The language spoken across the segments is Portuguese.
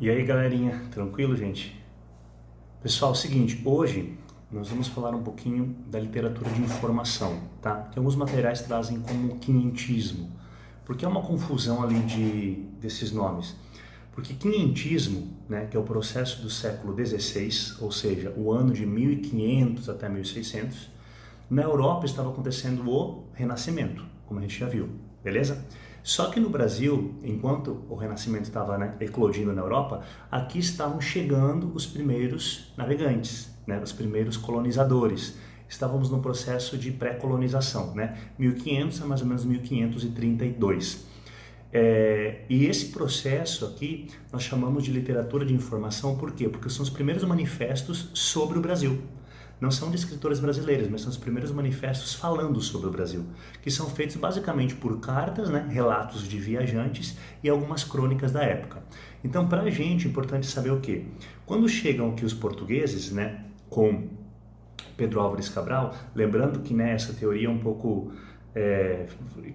E aí, galerinha, tranquilo, gente? Pessoal, é o seguinte, hoje nós vamos falar um pouquinho da literatura de informação, tá? Que alguns materiais trazem como quinhentismo, porque é uma confusão ali desses nomes. Porque quinhentismo, né, que é o processo do século XVI, ou seja, o ano de 1500 até 1600, na Europa estava acontecendo o Renascimento, como a gente já viu, beleza? Só que no Brasil, enquanto o Renascimento estava, né, eclodindo na Europa, aqui estavam chegando os primeiros navegantes, né, os primeiros colonizadores. Estávamos no processo de pré-colonização, né? 1500 a mais ou menos 1532. E esse processo aqui nós chamamos de literatura de informação, por quê? Porque são os primeiros manifestos sobre o Brasil. Não são de escritores brasileiros, mas são os primeiros manifestos falando sobre o Brasil, que são feitos basicamente por cartas, né, relatos de viajantes e algumas crônicas da época. Então, para a gente, é importante saber o quê? Quando chegam aqui os portugueses, né, com Pedro Álvares Cabral, lembrando que, né, essa teoria é um pouco...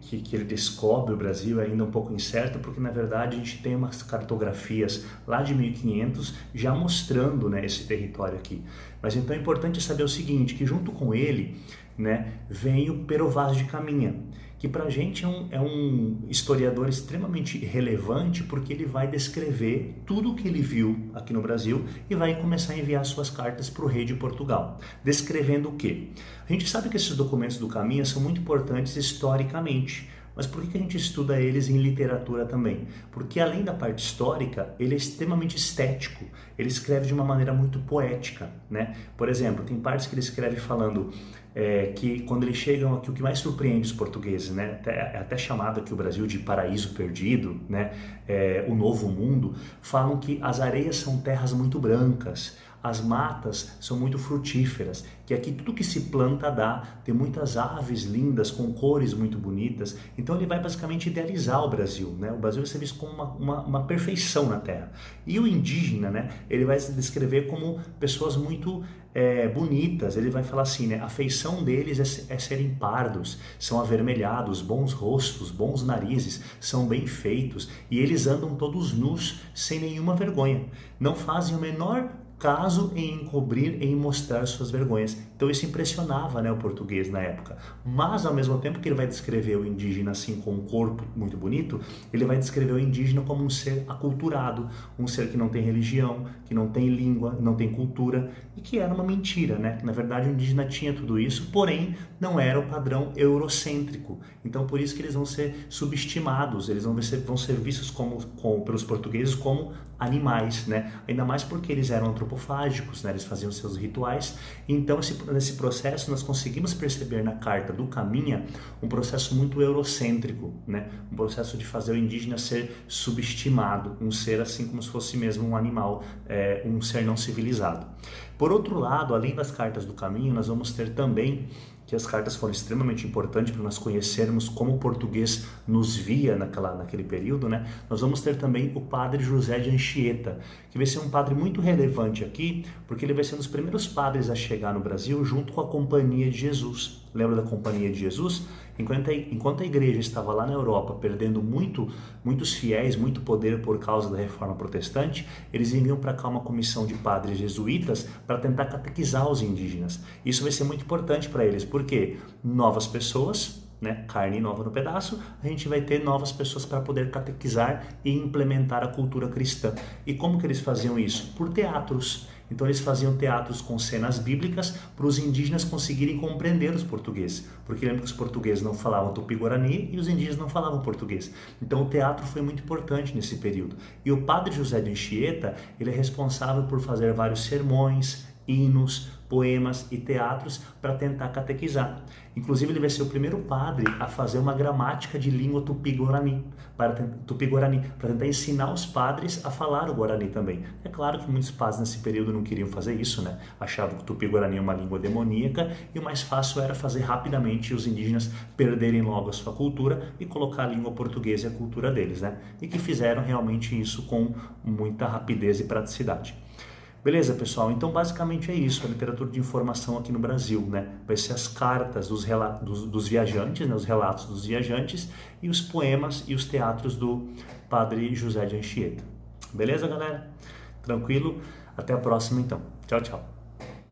que ele descobre o Brasil é ainda um pouco incerta, porque na verdade a gente tem umas cartografias lá de 1500 já mostrando, né, esse território aqui. Mas então é importante saber o seguinte, que junto com ele, né, vem o Pero Vaz de Caminha, que para a gente é um historiador extremamente relevante, porque ele vai descrever tudo o que ele viu aqui no Brasil e vai começar a enviar suas cartas para o rei de Portugal. Descrevendo o quê? A gente sabe que esses documentos do Caminha são muito importantes historicamente, mas por que a gente estuda eles em literatura também? Porque além da parte histórica, ele é extremamente estético, ele escreve de uma maneira muito poética, né? Por exemplo, tem partes que ele escreve falando que quando eles chegam aqui, o que mais surpreende os portugueses, né? É até chamado aqui o Brasil de paraíso perdido, né? O novo mundo, falam que as areias são terras muito brancas, as matas são muito frutíferas, que aqui tudo que se planta dá, tem muitas aves lindas, com cores muito bonitas. Então ele vai basicamente idealizar o Brasil, né? O Brasil vai ser visto como uma perfeição na Terra. E o indígena, né, ele vai se descrever como pessoas muito bonitas. Ele vai falar assim, né, a feição deles é serem pardos, são avermelhados, bons rostos, bons narizes, são bem feitos, e eles andam todos nus, sem nenhuma vergonha. Não fazem o menor caso em encobrir, em mostrar suas vergonhas. Então isso impressionava, né, o português na época. Mas ao mesmo tempo que ele vai descrever o indígena assim com um corpo muito bonito, ele vai descrever o indígena como um ser aculturado, um ser que não tem religião, que não tem língua, não tem cultura, e que era uma mentira, né? Na verdade o indígena tinha tudo isso, porém não era o padrão eurocêntrico. Então por isso que eles vão ser subestimados, eles vão ser vistos pelos portugueses como animais, né? Ainda mais porque eles eram antropofágicos, né? Eles faziam seus rituais. Então nesse processo nós conseguimos perceber na carta do Caminha um processo muito eurocêntrico, né? Um processo de fazer o indígena ser subestimado, um ser assim como se fosse mesmo um animal, um ser não civilizado. Por outro lado, além das cartas do Caminho, nós vamos ter também, que as cartas foram extremamente importantes para nós conhecermos como o português nos via naquele período, né? Nós vamos ter também o padre José de Anchieta, que vai ser um padre muito relevante aqui, porque ele vai ser um dos primeiros padres a chegar no Brasil junto com a Companhia de Jesus. Lembra da Companhia de Jesus? Enquanto a igreja estava lá na Europa perdendo muitos fiéis, muito poder por causa da reforma protestante, eles enviam para cá uma comissão de padres jesuítas para tentar catequizar os indígenas. Isso vai ser muito importante para eles, porque novas pessoas, né, carne nova no pedaço, a gente vai ter novas pessoas para poder catequizar e implementar a cultura cristã. E como que eles faziam isso? Por teatros. Então eles faziam teatros com cenas bíblicas para os indígenas conseguirem compreender os portugueses. Porque lembra que os portugueses não falavam tupi-guarani e os indígenas não falavam português. Então o teatro foi muito importante nesse período. E o padre José de Anchieta, ele é responsável por fazer vários sermões, hinos, poemas e teatros para tentar catequizar. Inclusive ele vai ser o primeiro padre a fazer uma gramática de língua tupi-guarani, para tentar ensinar os padres a falar o guarani também. É claro que muitos padres nesse período não queriam fazer isso, né? Achavam que o tupi-guarani é uma língua demoníaca e o mais fácil era fazer rapidamente os indígenas perderem logo a sua cultura e colocar a língua portuguesa e a cultura deles, né? E que fizeram realmente isso com muita rapidez e praticidade. Beleza, pessoal? Então, basicamente é isso, a literatura de informação aqui no Brasil, né? Vai ser as cartas dos viajantes, né? Os relatos dos viajantes e os poemas e os teatros do padre José de Anchieta. Beleza, galera? Tranquilo? Até a próxima então. Tchau, tchau.